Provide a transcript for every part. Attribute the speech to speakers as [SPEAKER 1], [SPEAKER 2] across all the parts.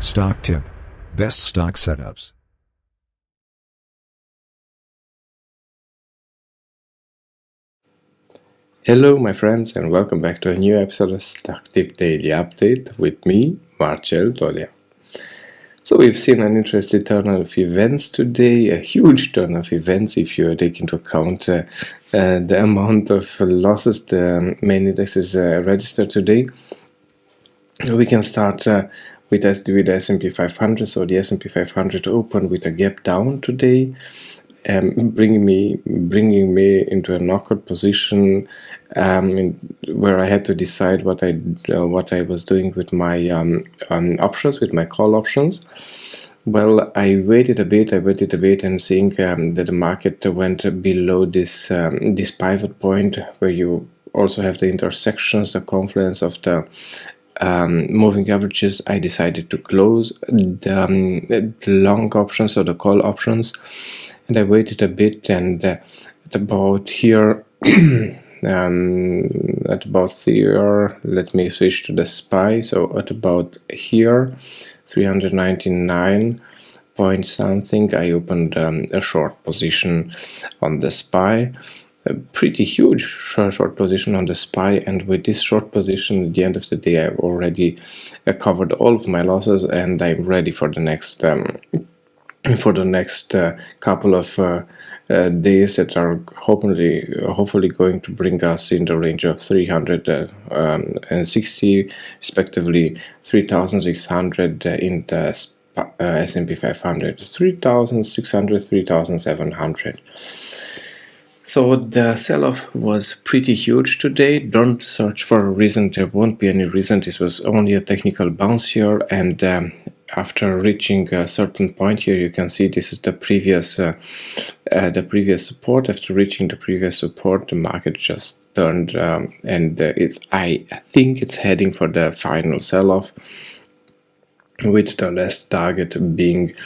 [SPEAKER 1] Stock tip. Best stock setups.
[SPEAKER 2] Hello my friends, and welcome back to a new episode of Stock Tip Daily Update with me, Marcel Tolia. So we've seen an interesting turn of events today, a huge turn of events if you take into account the amount of losses the main indexes registered today. We can start with the S&P 500. So the S&P 500 opened with a gap down today, bringing me into a knockout position, where I had to decide what I was doing with my options, with my call options. Well, I waited a bit, and seeing that the market went below this pivot point, where you also have the intersections, the confluence of the moving averages, I decided to close the long options or the call options, and I waited a bit, and at about here, let me switch to the SPY. So at about here, 399 point something, I opened a short position on the SPY. A pretty huge short position on the SPY, and with this short position at the end of the day, I've already covered all of my losses, and I'm ready for the next couple of days that are hopefully going to bring us in the range of 360, respectively 3,600 in the S&P 500, 3,600, 3,700. So the sell-off was pretty huge today. Don't search for a reason. There won't be any reason. This was only a technical bounce here, and after reaching a certain point here, you can see this is the previous support. After reaching the previous support, the market just turned, and I think it's heading for the final sell-off, with the last target being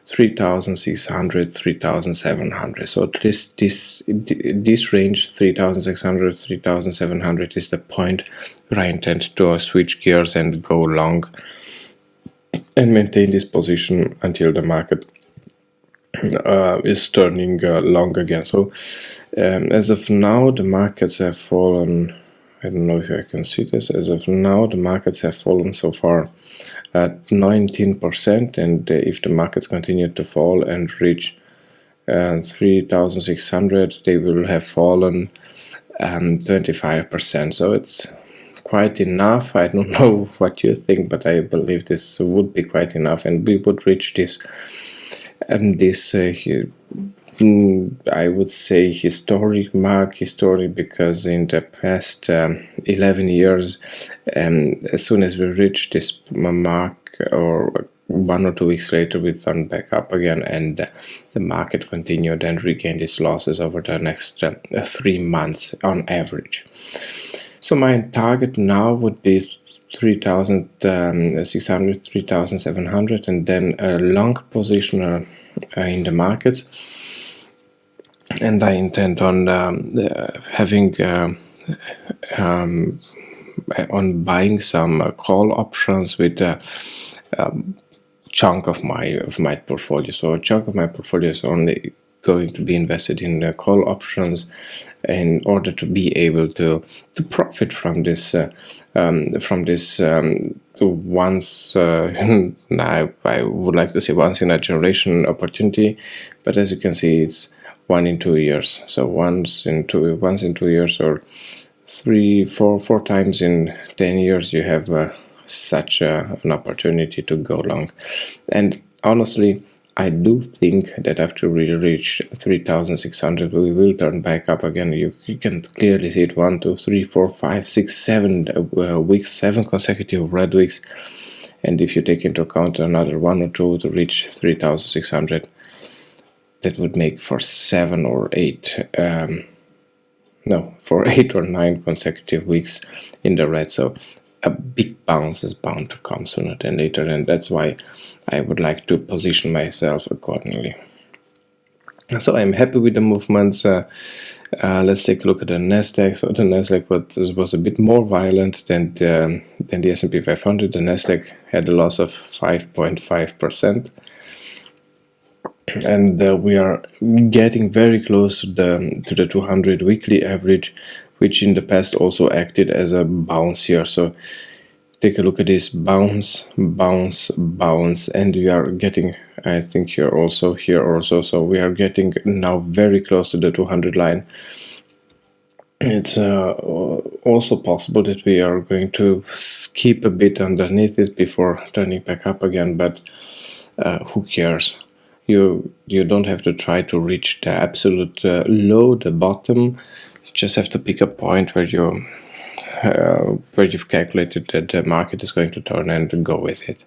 [SPEAKER 2] 3,600, 3,700. So this range, 3,600, 3,700, is the point where I intend to switch gears and go long and maintain this position until the market is turning long again. So as of now, the markets have fallen. I don't know if I can see this. As of now, the markets have fallen so far at 19%, and if the markets continue to fall and reach 3,600, they will have fallen 25%. So it's quite enough. I don't know what you think, but I believe this would be quite enough, and we would reach this I would say historic mark, because in the past 11 years, as soon as we reach this mark, or 1 or 2 weeks later, we turned back up again, and the market continued and regained its losses over the next 3 months on average. So my target now would be 3,600, 3,700, and then a long position in the markets. And I intend on on buying some call options with a chunk of my portfolio. So a chunk of my portfolio is only going to be invested in call options in order to be able to profit from this once I would like to say once in a generation opportunity, but as you can see, it's 1 in 2 years. So once in 2 years, or 4 times in 10 years, you have such an opportunity to go long. And honestly, I do think that after we reach 3,600, we will turn back up again. You can clearly see it: 1, 2, 3, 4, 5, 6, 7 weeks, 7 consecutive red weeks. And if you take into account another 1 or 2 to reach 3,600, that would make for 7 or 8, for 8 or 9 consecutive weeks in the red. So a big bounce is bound to come sooner than later, and that's why I would like to position myself accordingly. So I'm happy with the movements. Let's take a look at the Nasdaq. So the Nasdaq was a bit more violent than the S&P 500. The Nasdaq had a loss of 5.5%, and we are getting very close to the 200 weekly average, which in the past also acted as a bounce here. So take a look at this bounce, bounce, bounce, and we are getting, I think here also, so we are getting now very close to the 200 line. It's also possible that we are going to skip a bit underneath it before turning back up again, but who cares? You don't have to try to reach the absolute low, the bottom. You just have to pick a point where you've calculated that the market is going to turn and go with it.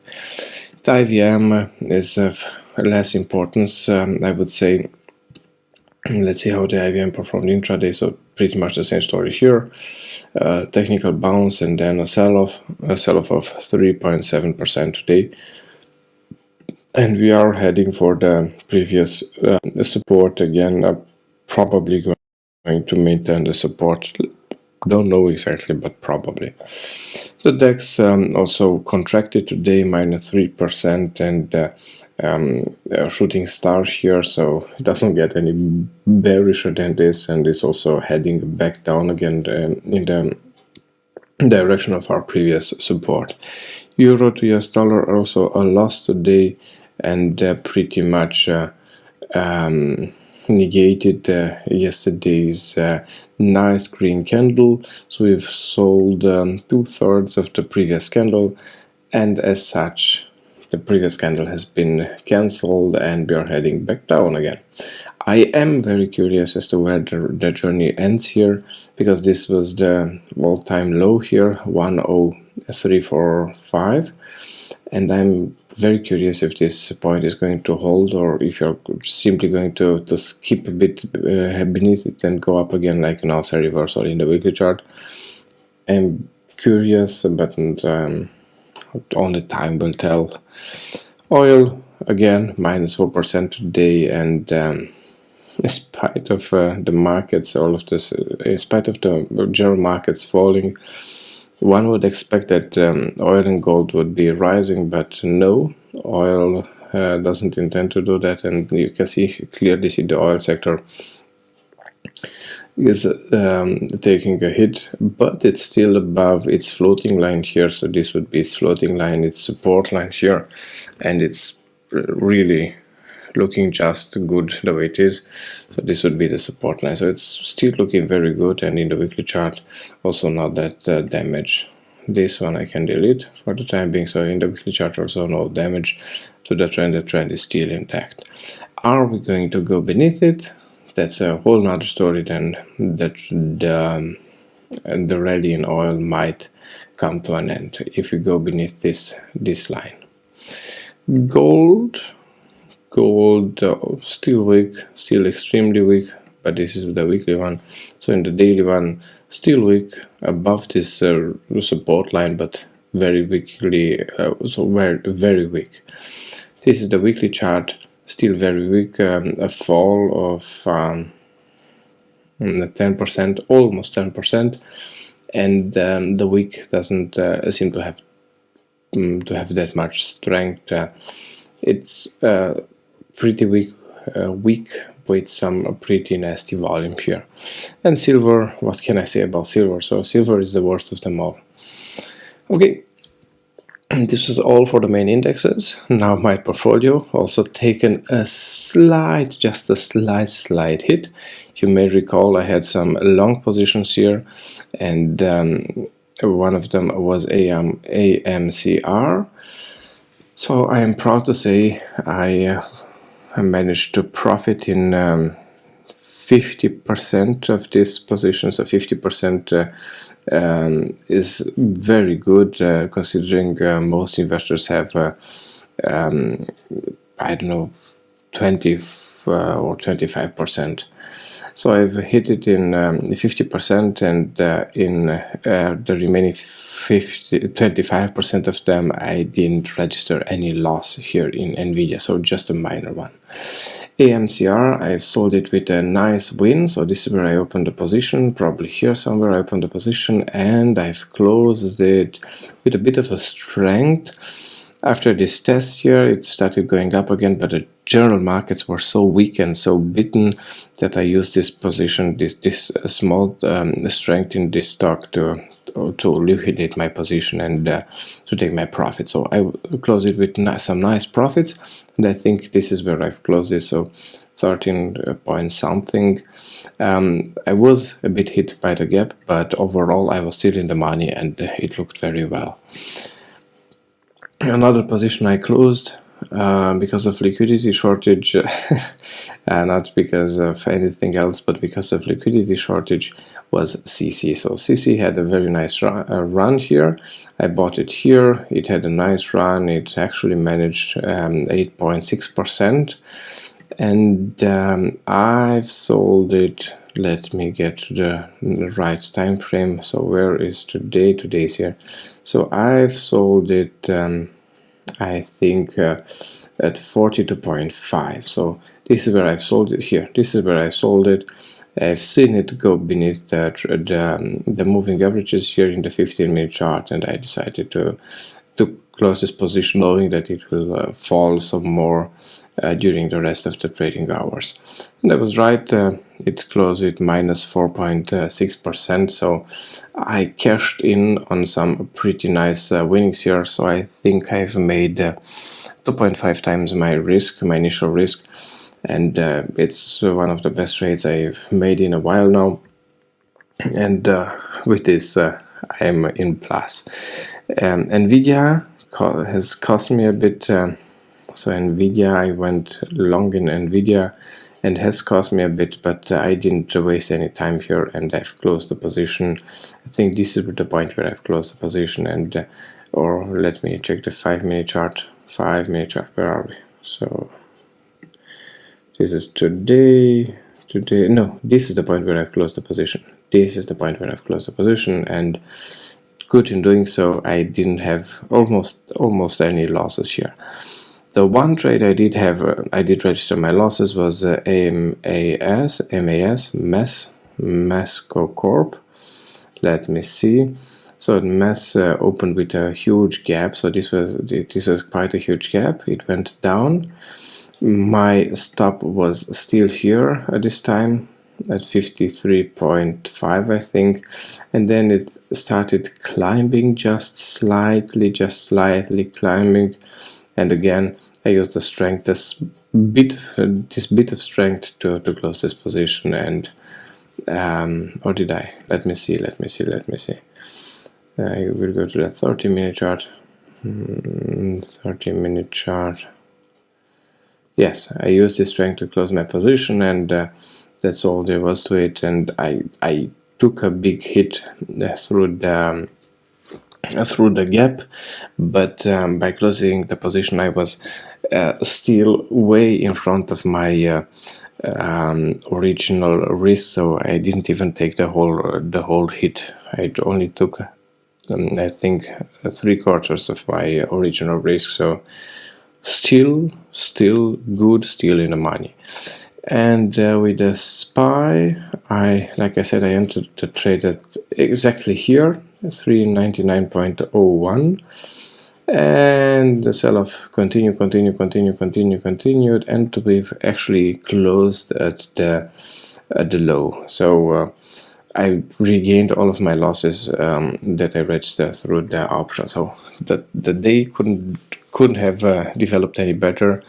[SPEAKER 2] The IVM is of less importance, I would say. Let's see how the IVM performed intraday. So pretty much the same story here. Technical bounce and then a sell-off of 3.7% today. And we are heading for the previous support again, probably going to maintain the support. Don't know exactly, but probably. The DAX also contracted today, minus 3%, and a shooting star here, so it doesn't get any bearisher than this, and it's also heading back down again in the direction of our previous support. Euro to US dollar also a loss today, and pretty much negated yesterday's nice green candle. So we've sold 2/3 of the previous candle, and as such the previous candle has been cancelled and we are heading back down again. I am very curious as to where the journey ends here, because this was the all-time low here, 10345, and I'm very curious if this point is going to hold, or if you're simply going to skip a bit beneath it and go up again, like an also reversal in the weekly chart. I'm curious, but only time will tell. Oil again minus 4% today, and in spite of the markets, all of this, in spite of the general markets falling, one would expect that oil and gold would be rising, but no, oil doesn't intend to do that, and you can clearly see the oil sector is taking a hit, but it's still above its floating line here. So this would be its floating line, its support line here, and it's really looking just good the way it is. So this would be the support line, so it's still looking very good, and in the weekly chart also not that damage. This one I can delete for the time being. So in the weekly chart also no damage to the trend is still intact. Are we going to go beneath it? That's a whole nother story. Then that the rally in oil might come to an end if we go beneath this line. Gold still weak, still extremely weak, but this is the weekly one. So in the daily one, still weak, above this support line, but very weakly, so very weak. This is the weekly chart, still very weak, a fall of 10%, almost 10%, and the week doesn't seem to have that much strength. It's pretty weak with some pretty nasty volume here. And silver, what can I say about silver? So silver is the worst of them all. Okay, this is all for the main indexes. Now my portfolio also taken a slight hit. You may recall I had some long positions here, and one of them was AMCR. So I am proud to say I managed to profit in 50% of these positions. So 50% is very good, considering most investors have I don't know, 20 or 25%. So I've hit it in 50%, and in the remaining 25% of them I didn't register any loss here in Nvidia, so just a minor one. AMCR, I've sold it with a nice win, so this is where I opened the position, probably here somewhere I opened the position, and I've closed it with a bit of a strength. After this test here, it started going up again, but the general markets were so weak and so beaten that I used this position, this small strength in this stock to liquidate my position and to take my profit. So I closed it with some nice profits, and I think this is where I've closed it. So 13 point something. I was a bit hit by the gap, but overall I was still in the money, and it looked very well. Another position I closed because of liquidity shortage, not because of anything else, but because of liquidity shortage, was CC. So CC had a very nice run here. I bought it here. It had a nice run. It actually managed 8.6%, and I've sold it. Let me get to the right time frame. So where is today? Today's here. So I've sold it, I think, at 42.5. So this is where I've sold it here. This is where I sold it. I've seen it go beneath the moving averages here in the 15-minute chart, and I decided to close this position, knowing that it will fall some more during the rest of the trading hours. And I was right. It closed with minus 4.6%. So I cashed in on some pretty nice winnings here. So I think I've made 2.5 times my risk, my initial risk, and it's one of the best trades I've made in a while now. And with this, I'm in plus. Nvidia has cost me a bit. So Nvidia, I went long in Nvidia, and has cost me a bit, but I didn't waste any time here, and I've closed the position. I think this is the point where I've closed the position, and or let me check the 5-minute chart. 5-minute chart, where are we? So this is today. No, this is the point where I've closed the position. This is the point where I've closed the position, and good in doing so. I didn't have almost any losses here. The one trade I did have, I did register my losses, was Masco Corp. Let me see. So MES opened with a huge gap. So this was quite a huge gap. It went down. My stop was still here at this time at 53.5, I think, and then it started climbing, just slightly climbing. And again, I used the strength, this bit of strength to close this position. And or did I? Let me see. I will go to the 30-minute chart. 30-minute chart. Yes, I used this strength to close my position, and that's all there was to it. And I took a big hit through the gap, but by closing the position, I was still way in front of my original risk, so I didn't even take the whole hit. I only took I think 3/4 of my original risk, so still good, still in the money. And with the SPY, like I said, I entered the trade at exactly here, 399.01, and the sell-off continued, and we've actually closed at the low. So I regained all of my losses that I registered through the option. So the day couldn't have developed any better,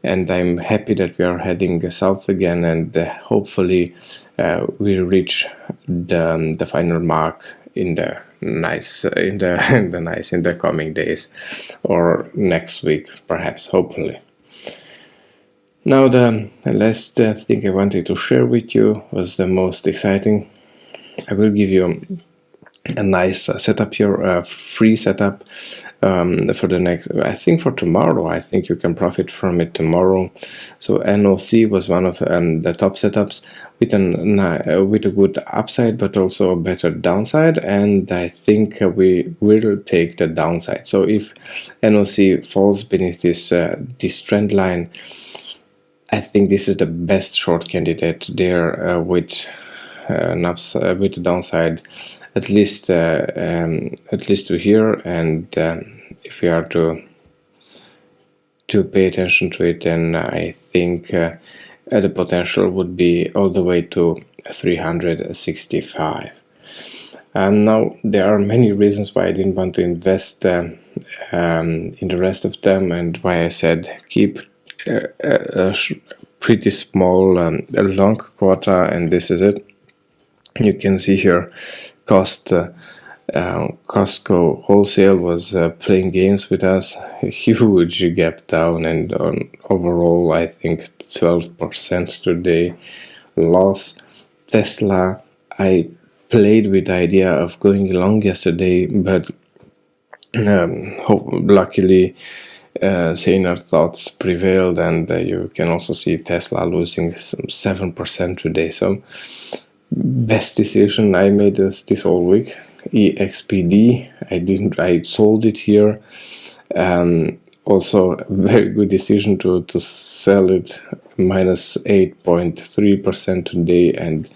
[SPEAKER 2] and I'm happy that we are heading south again, and hopefully we'll reach the final mark in the coming days, or next week perhaps, hopefully. Now the last thing I wanted to share with you was the most exciting. I will give you a nice setup here, a free setup for the next, I think for tomorrow. I think you can profit from it tomorrow. So NOC was one of the top setups with a good upside, but also a better downside, and I think we will take the downside. So if NOC falls beneath this trend line, I think this is the best short candidate there, with with the downside at least to here, and if we are to pay attention to it, then I think the potential would be all the way to 365. Now there are many reasons why I didn't want to invest in the rest of them, and why I said keep a pretty small long quota, and this is it. You can see here Costco wholesale was playing games with us, a huge gap down, and overall I think 12% today loss. Tesla, I played with the idea of going long yesterday, but luckily saner thoughts prevailed, and you can also see Tesla losing some 7% today. So best decision I made this whole week. EXPD, I sold it here. Also very good decision to sell it, minus 8.3% today, and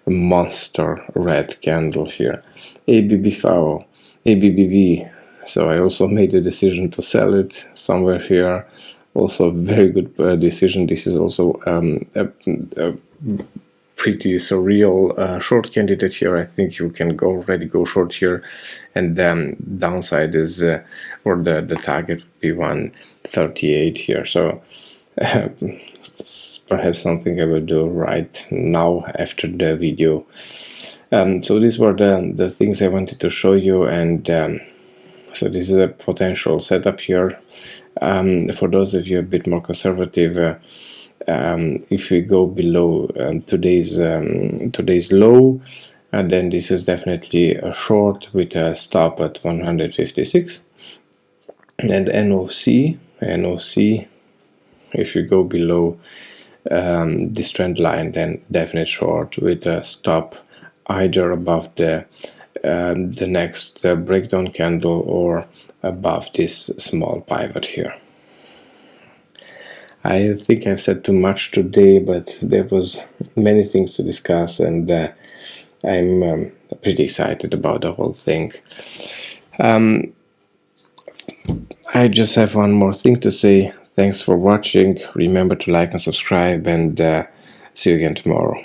[SPEAKER 2] a monster red candle here. ABBV, so I also made a decision to sell it somewhere here. Also very good decision. This is also a pretty surreal short candidate here. I think you can already go short here, and then downside is or the target would be 138 here. So it's perhaps something I will do right now after the video. So these were the things I wanted to show you, and so this is a potential setup here. For those of you a bit more conservative, if we go below today's low, then this is definitely a short with a stop at 156. And NOC, if you go below this trend line, then definite short with a stop either above the next breakdown candle or above this small pivot here. I think I've said too much today, but there was many things to discuss, and I'm pretty excited about the whole thing. I just have one more thing to say. Thanks for watching. Remember to like and subscribe, and see you again tomorrow.